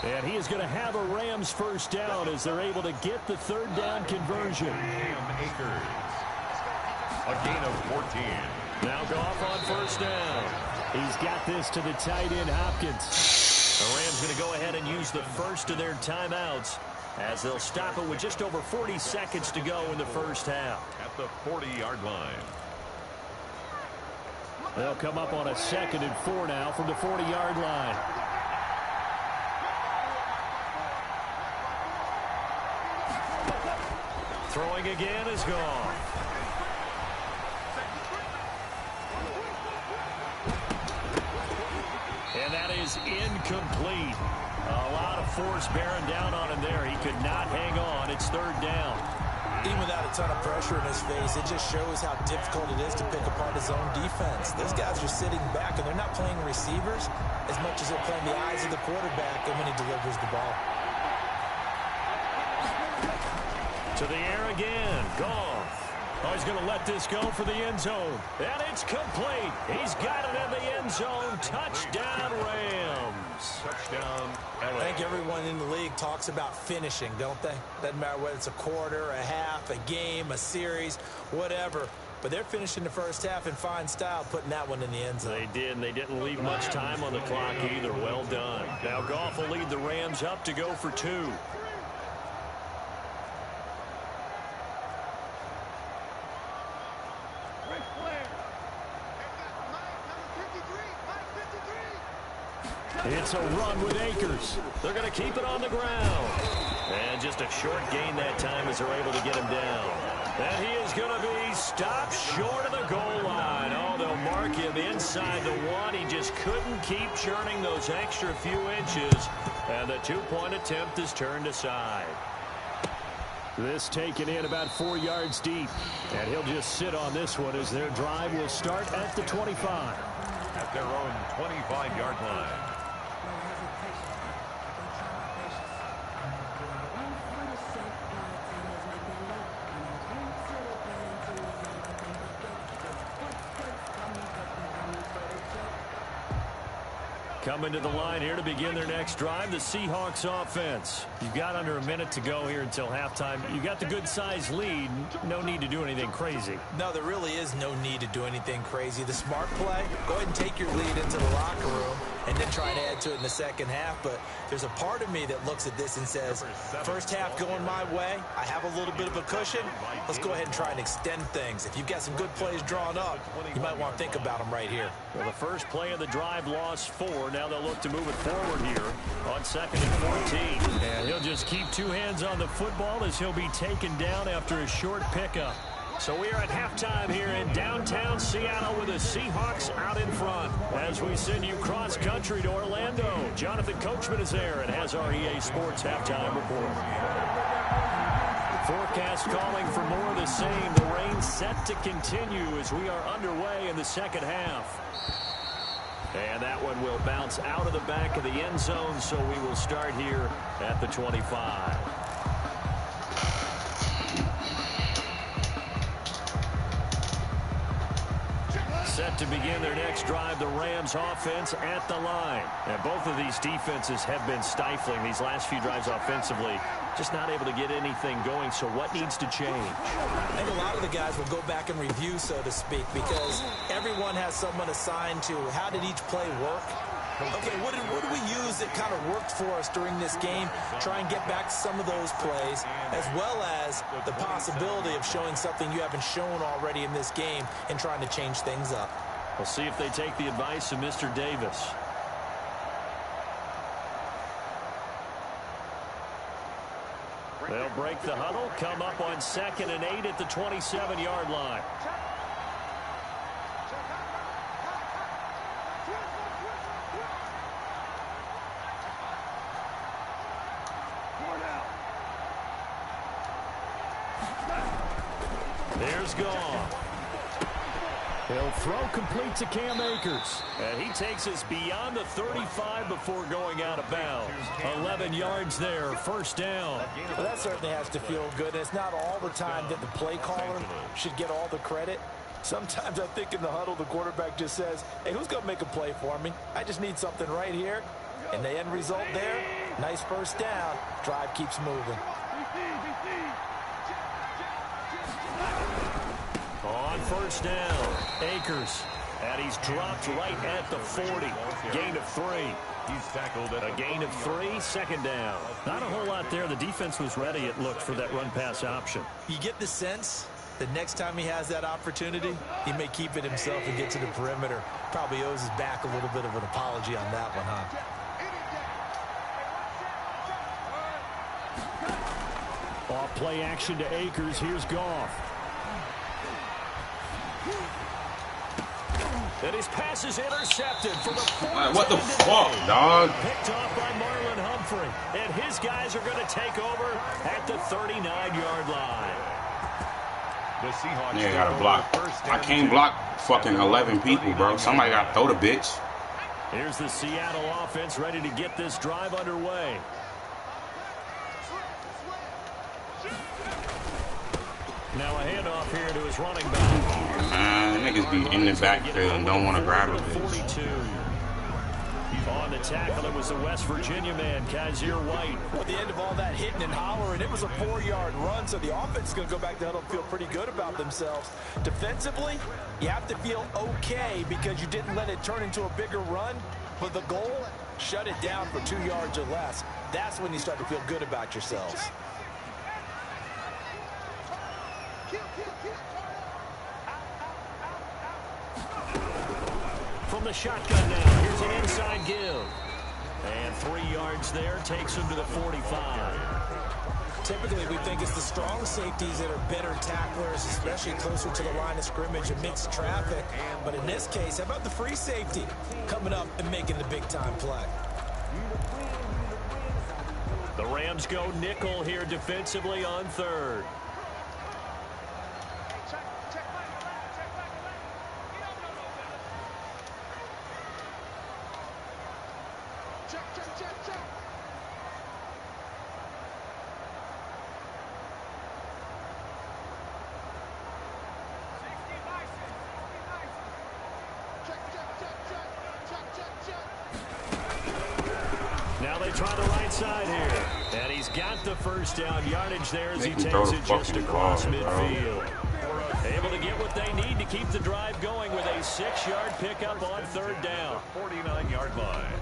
And he is going to have a Rams first down as they're able to get the 3rd down conversion.
Akers. A gain of 14.
Now Goff on first down. He's got this to the tight end, Hopkins. The Rams going to go ahead and use the first of their timeouts as they'll stop it with just over 40 seconds to go in the first half.
At the 40-yard line.
They'll come up on a 2nd and 4 now from the 40-yard line. Throwing again is gone. And that is incomplete. A lot of force bearing down on him there. He could not hang on. It's 3rd down.
Even without a ton of pressure in his face, it just shows how difficult it is to pick apart his own defense. Those guys are sitting back, and they're not playing receivers as much as they're playing the eyes of the quarterback when he delivers the ball.
To the air again. Goff. Oh, he's going to let this go for the end zone. And it's complete. He's got it in the end zone. Touchdown, Rams.
Touchdown, LA.
I think everyone in the league talks about finishing, don't they? Doesn't matter whether it's a quarter, a half, a game, a series, whatever. But they're finishing the first half in fine style, putting that one in the end zone.
They did, and they didn't leave much time on the clock either. Well done. Now Goff will lead the Rams up to go for 2. It's a run with Akers. They're going to keep it on the ground. And just a short gain that time as they're able to get him down. And he is going to be stopped short of the goal line. Oh, they'll mark him inside the 1. He just couldn't keep churning those extra few inches. And the 2-point attempt is turned aside. This taken in about 4 yards deep. And he'll just sit on this one as their drive will start at the 25.
At their own 25-yard line.
Coming to the line here to begin their next drive, the Seahawks offense. You've got under a minute to go here until halftime. You got the good-sized lead. No need to do anything crazy.
No, there really is no need to do anything crazy. The smart play, go ahead and take your lead into the locker room and then try to add to it in the second half. But there's a part of me that looks at this and says, first half going my way, I have a little bit of a cushion. Let's go ahead and try and extend things. If you've got some good plays drawn up, you might want to think about them right here.
Well, the first play of the drive lost 4. Now they'll look to move it forward here on 2nd and 14. And he'll just keep 2 hands on the football as he'll be taken down after a short pickup. So we are at halftime here in downtown Seattle with the Seahawks out in front. As we send you cross-country to Orlando, Jonathan Coachman is there and has our EA Sports halftime report. Forecast calling for more of the same. The rain set to continue as we are underway in the second half. And that one will bounce out of the back of the end zone, so we will start here at the 25. Set to begin their next drive, the Rams offense at the line. And both of these defenses have been stifling these last few drives offensively. Just not able to get anything going, so what needs to change?
I think a lot of the guys will go back and review, so to speak, because everyone has someone assigned to how did each play work. Okay, what do we use that kind of worked for us during this game? Try and get back to some of those plays, as well as the possibility of showing something you haven't shown already in this game and trying to change things up.
We'll see if they take the advice of Mr. Davis. They'll break the huddle, come up on 2nd and 8 at the 27-yard line. There's Goff. He'll throw complete to Cam Akers. And he takes us beyond the 35 before going out of bounds. 11 yards there, first down.
Well, that certainly has to feel good. It's not all the time that the play caller should get all the credit. Sometimes I think in the huddle, the quarterback just says, hey, who's going to make a play for me? I just need something right here. And the end result there, nice first down. Drive keeps moving.
On first down, Akers. And he's dropped right at the 40. Gain of 3.
He's tackled at
a gain of 3, second down. Not a whole lot there. The defense was ready, it looked, for that run-pass option.
You get the sense that next time he has that opportunity, he may keep it himself and get to the perimeter. Probably owes his back a little bit of an apology on that one, huh?
Off play action to Akers. Here's Goff. And his pass is intercepted for the fourth.
What the fuck, dog?
Picked off by Marlon Humphrey. And his guys are going to take over at the 39-yard line.
The Seahawks.
Yeah, gotta block. I can't block fucking 11 people, bro. Somebody got to throw the bitch.
Here's the Seattle offense ready to get this drive underway. Now a handoff here to his running back.
Man, niggas be in the backfield and don't want to grab a bitch.
42. On the tackle, it was the West Virginia man, Kaiser White.
At the end of all that hitting and hollering, it was a 4-yard run, so the offense is going to go back to huddle and feel pretty good about themselves. Defensively, you have to feel okay because you didn't let it turn into a bigger run, but the goal, shut it down for 2 yards or less. That's when you start to feel good about yourselves.
From the shotgun now, here's an inside give. And 3 yards there, takes him to the 45.
Typically, we think it's the strong safeties that are better tacklers, especially closer to the line of scrimmage amidst traffic. But in this case, how about the free safety coming up and making the big-time play?
The Rams go nickel here defensively on third. Now they try the right side here. And he's got the first down yardage there as he takes it just across midfield. Able to get what they need to keep the drive going with a 6-yard pickup on third down.
49-yard line.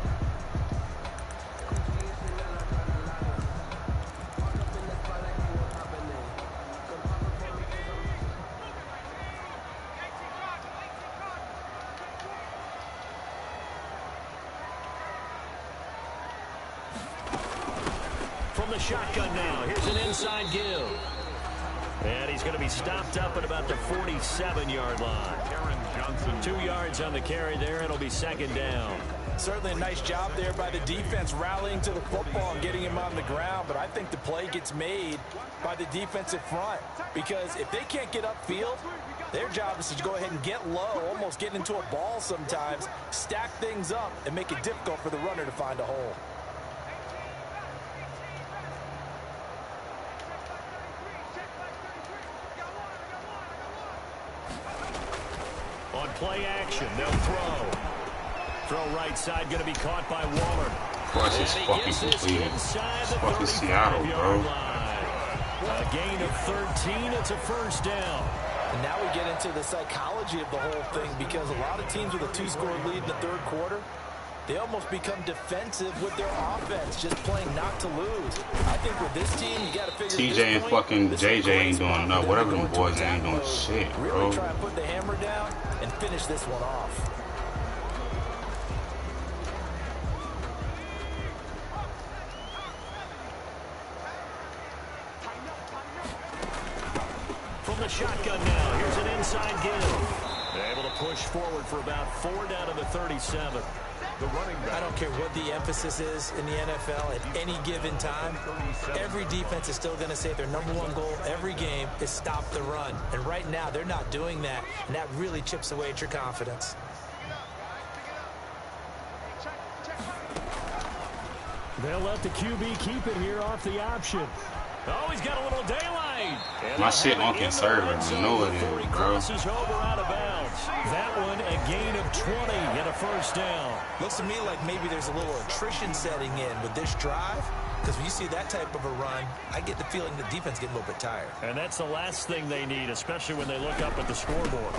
From the shotgun now, here's an inside give. And he's going to be stopped up at about the 47-yard line. 2 yards on the carry there. It'll be second down.
Certainly a nice job there by the defense rallying to the football and getting him on the ground. But I think the play gets made by the defensive front. Because if they can't get upfield, their job is to go ahead and get low, almost get into a ball sometimes, stack things up, and make it difficult for the runner to find a hole.
On play action, they'll throw. Throw right side, going to be caught by Waller.
Of course, it's fucking completed. It's fucking Seattle, bro.
A gain of 13, it's a first down.
And now we get into the psychology of the whole thing because a lot of teams with a 2-score lead in the third quarter, they almost become defensive with their offense, just playing not to lose. I think with this team, you got to figure
TJ and fucking JJ ain't doing nothing. Whatever them boys ain't doing shit, bro.
Really try and put the hammer down and finish this one off.
From the shotgun now, here's an inside give. They're able to push forward for about 4 down to the 37.
The running back.
I don't care what the emphasis is in the NFL at any given time. Every defense is still going to say their #1 goal every game is stop the run. And right now, they're not doing that, and that really chips away at your confidence.
They'll let the QB keep it here off the option. Oh, he's got a little daylight.
My shit on conservative. You know it is, bro.
Crosses over out of bounds. That one a gain of 20 and a first down.
Looks to me like maybe there's a little attrition setting in with this drive. Because when you see that type of a run, I get the feeling the defense getting a little bit tired.
And that's the last thing they need, especially when they look up at the scoreboard.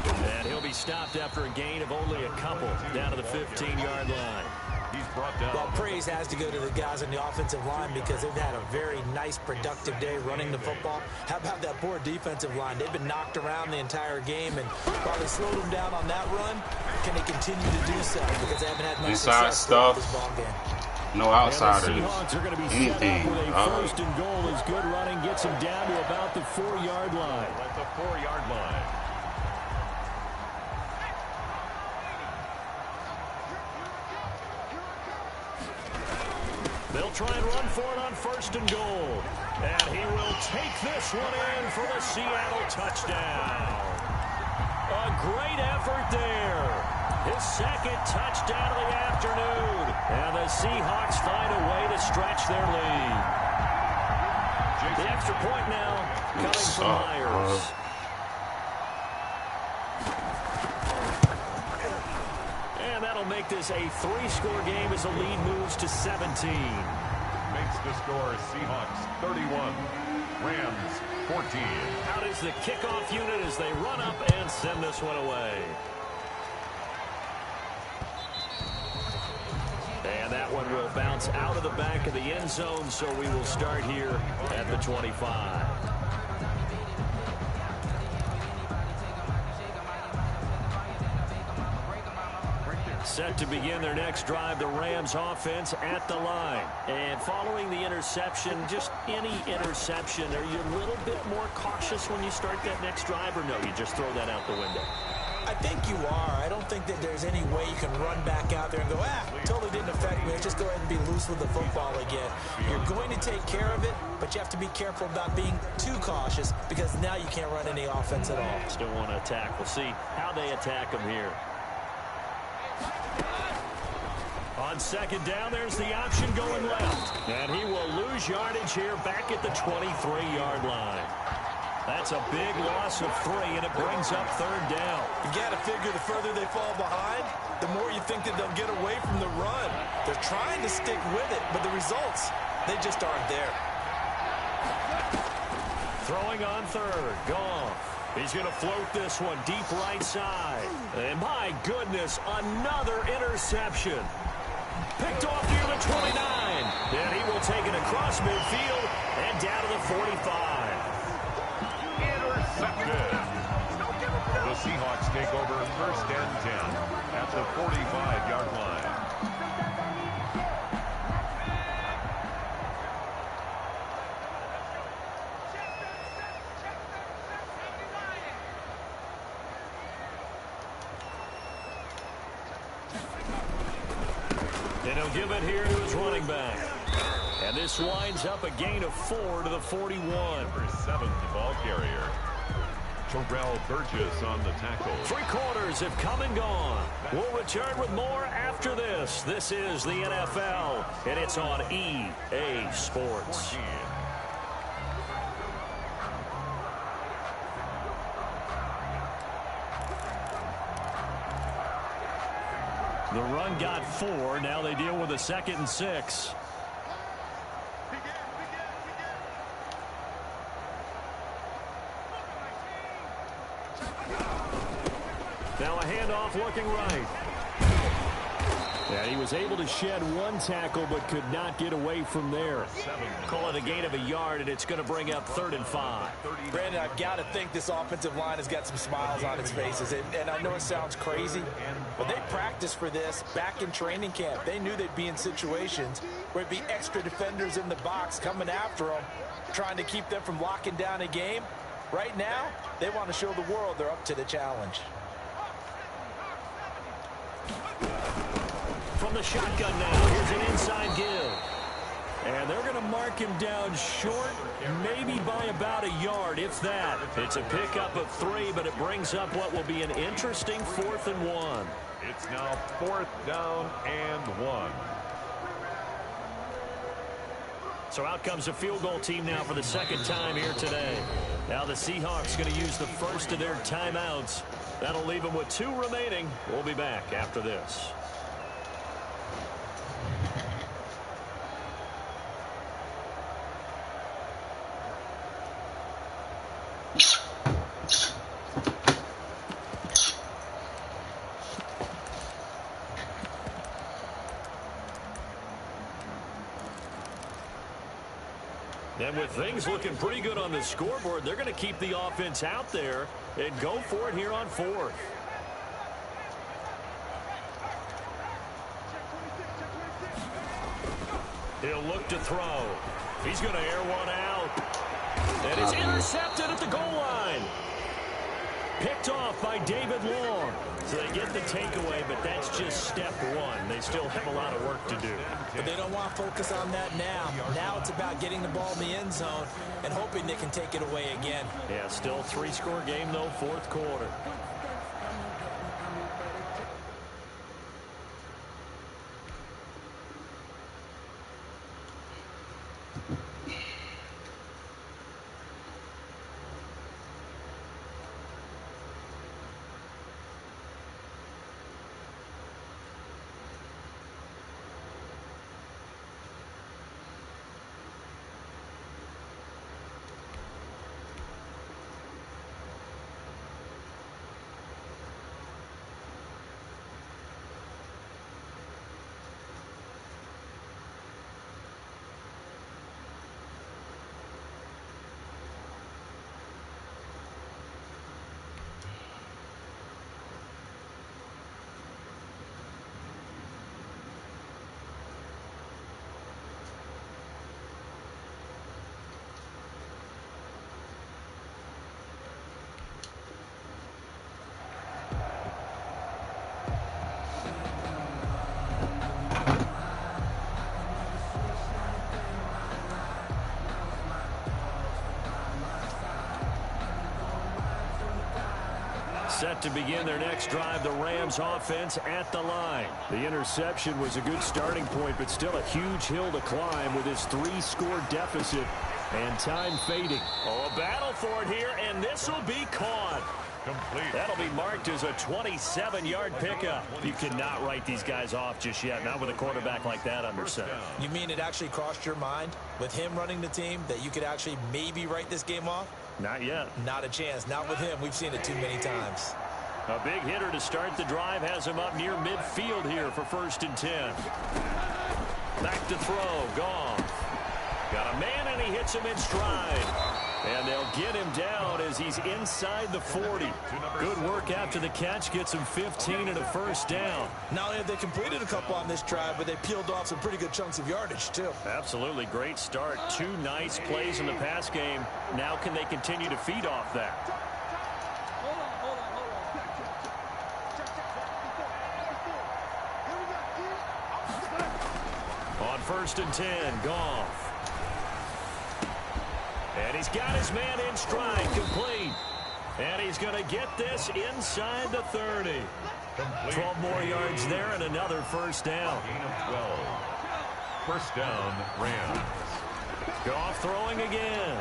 And he'll be stopped after a gain of only a couple down to the 15-yard line.
He's brought down.
Well, praise has to go to the guys on the offensive line because they've had a very nice, productive day running the football. How about that poor defensive line? They've been knocked around the entire game, and while they slowed them down on that run, can they continue to do so? Because they haven't had much
inside
success
stuff.
with this ball game.
No outsiders.
And the Seahawks are going to be
Anything.
set up with a first and goal as good running gets them down to about the 4-yard line.
At the 4-yard line.
They'll try and run for it on first and goal. And he will take this one in for the Seattle touchdown. A great effort there. His second touchdown of the afternoon. And the Seahawks find a way to stretch their lead. The extra point now coming from Myers. And that'll make this a 3-score game as the lead moves to 17.
Makes the score Seahawks 31, Rams 14.
Out is the kickoff unit as they run up and send this one away. And that one will bounce out of the back of the end zone, so we will start here at the 25. Set to begin their next drive, the Rams offense at the line. And following the interception, just any interception, are you a little bit more cautious when you start that next drive, or no, you just throw that out the window?
I think you are. I don't think that there's any way you can run back out there and go, totally didn't affect me. Just go ahead and be loose with the football again. You're going to take care of it, but you have to be careful about being too cautious because now you can't run any offense at all.
Still want to attack. We'll see how they attack them here. On second down, there's the option going left. And he will lose yardage here back at the 23-yard line. That's a big loss of 3, and it brings up third down.
You got to figure the further they fall behind, the more you think that they'll get away from the run. They're trying to stick with it, but the results, they just aren't there.
Throwing on third, Goff. He's going to float this one deep right side. And my goodness, another interception. Picked off near the 29. And he will take it across midfield and down to the 45.
Intercepted. The Seahawks take over first and 10 at the 45-yard line.
And he'll give it here to his running back. And this winds up a gain of 4 to the 41.
Number 7, the ball carrier. Terrell Burgess on the tackle.
3 quarters have come and gone. We'll return with more after this. This is the NFL, and it's on EA Sports.
14.
The run got 4. Now they deal with a 2nd and 6. Now a handoff looking right. And he was able to shed 1 tackle but could not get away from there. Call it a gain of a yard, and it's going to bring up 3rd and 5.
Brandon, I've got to think this offensive line has got some smiles on its faces. And I know it sounds crazy, but they practiced for this back in training camp. They knew they'd be in situations where it'd be extra defenders in the box coming after them, trying to keep them from locking down a game. Right now, they want to show the world they're up to the challenge.
From the shotgun now, here's an inside give.
And they're going to mark him down short, maybe by about a yard, if that.
It's a pickup of 3, but it brings up what will be an interesting 4th and 1.
It's now 4th down and 1.
So out comes a field goal team now for the second time here today. Now the Seahawks going to use the first of their timeouts. That'll leave them with 2 remaining. We'll be back after this. And with things looking pretty good on the scoreboard, they're going to keep the offense out there and go for it here on 4th. He'll look to throw. He's going to air one out. And it's intercepted at the goal line. Picked off by David Long. So they get the takeaway, but that's just step 1. They still have a lot of work to do.
But they don't want to focus on that now. Now it's about getting the ball in the end zone and hoping they can take it away again.
Yeah, still a 3-score game, though, 4th quarter. Set to begin their next drive, the Rams offense at the line. The interception was a good starting point, but still a huge hill to climb with his 3-score deficit and time fading. Oh, a battle for it here, and this will be caught.
Complete.
That'll be marked as a 27-yard pickup. You cannot write these guys off just yet, not with a quarterback like that under center.
You mean it actually crossed your mind with him running the team that you could actually maybe write this game off?
Not yet.
Not a chance. Not with him. We've seen it too many times.
A big hitter to start the drive has him up near midfield here for 1st and 10. Back to throw. Goff. Got a man, and he hits him in stride. And they'll get him down as he's inside the 40. Good work after the catch. Gets him 15 and a 1st down.
Not only have they completed a couple on this drive, but they peeled off some pretty good chunks of yardage, too.
Absolutely. Great start. 2 nice plays in the pass game. Now can they continue to feed off that? On 1st and 10, Goff. And he's got his man in stride, complete. And he's going to get this inside the 30.
Complete.
12 more yards there and another 1st down.
Gain of 12. 1st down, Rams.
Goff throwing again.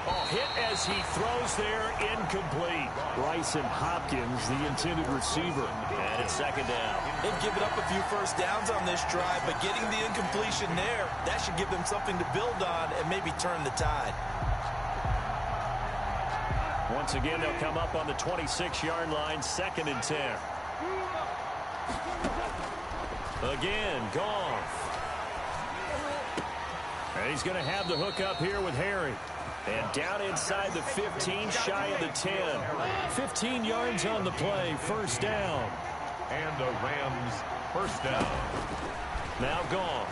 Oh, hit as he throws there, incomplete. Bryson Hopkins, the intended receiver. And it's 2nd down.
They've given up a few 1st downs on this drive, but getting the incompletion there, that should give them something to build on and maybe turn the tide.
Once again, they'll come up on the 26-yard line, 2nd and 10. Again, Goff. And he's going to have the hook up here with Harry. And down inside the 15, shy of the 10. 15 yards on the play, 1st down.
And the Rams 1st down.
Now Goff.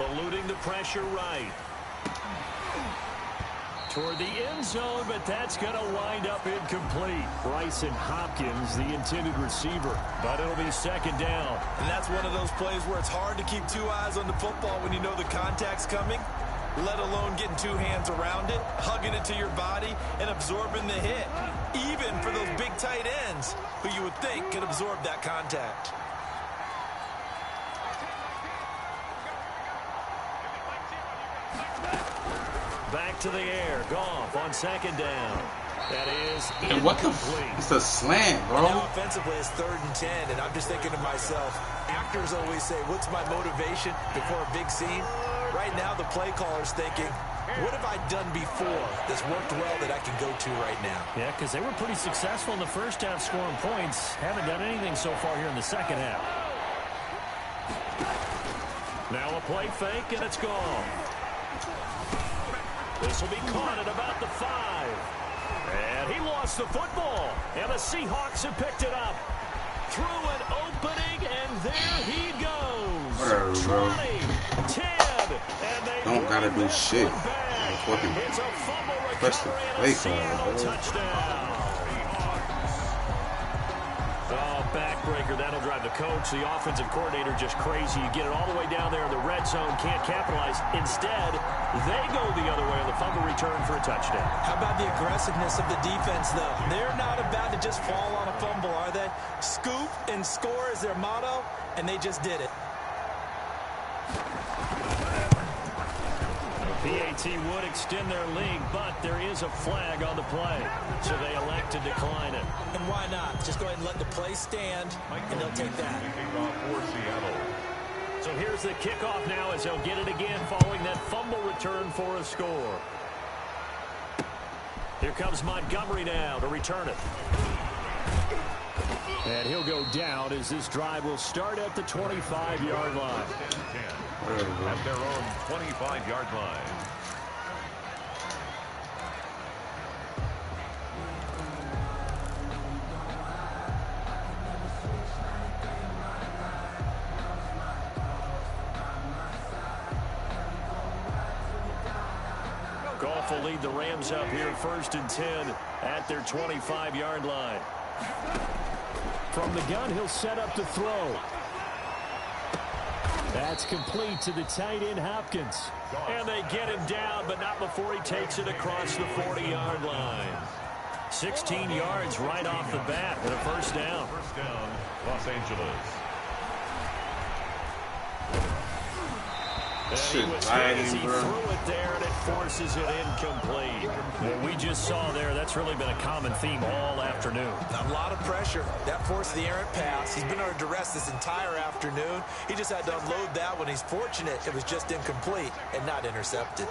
Eluding the pressure right. Toward the end zone, but that's going to wind up incomplete. Bryson Hopkins, the intended receiver, but it'll be second down.
And that's one of those plays where it's hard to keep two eyes on the football when you know the contact's coming, let alone getting two hands around it, hugging it to your body, and absorbing the hit. Even for those big tight ends, who you would think could absorb that contact.
Back to the air. Goff on second down. That is
And what the it's a slant, bro.
Now offensively it's 3rd and 10, and I'm just thinking to myself, actors always say, what's my motivation before a big scene? Right now the play caller's thinking, what have I done before that's worked well that I can go to right now?
Yeah, because they were pretty successful in the first half scoring points. Haven't done anything so far here in the second half. Now a play fake, and it's gone. This will be caught at about the 5. And he lost the football. And the Seahawks have picked it up. Through an opening, and there he goes.
Whatever, bro.
20, 10, and they
Don't gotta do shit. Fucking
it's a fumble
press the
recovery and
play
a Seattle
call, bro.
touchdown. Oh, backbreaker. That'll drive the coach. The offensive coordinator just crazy. You get it all the way down there in the red zone. Can't capitalize. Instead, they go the other way on the fumble return for a touchdown.
How about the aggressiveness of the defense, though? They're not about to just fall on a fumble, are they? Scoop and score is their motto, and they just did it.
PAT would extend their lead, but there is a flag on the play, so they elect to decline it.
And why not? Just go ahead and let the play stand, and they'll take that.
So here's the kickoff now as they'll get it again following that fumble return for a score. Here comes Montgomery now to return it. And he'll go down as this drive will start at the 25-yard line.
At their own 25-yard line.
Goff will lead the Rams up here 1st and 10 at their 25-yard line. From the gun, he'll set up to throw. That's complete to the tight end, Hopkins. And they get him down, but not before he takes it across the 40-yard line. 16 yards right off the bat and a first down.
First down, Los Angeles.
Shit,
He threw it there, and it forces it incomplete. What we just saw there, that's really been a common theme all afternoon.
A lot of pressure. That forced the errant pass. He's been under duress this entire afternoon. He just had to unload that one. He's fortunate it was just incomplete and not intercepted.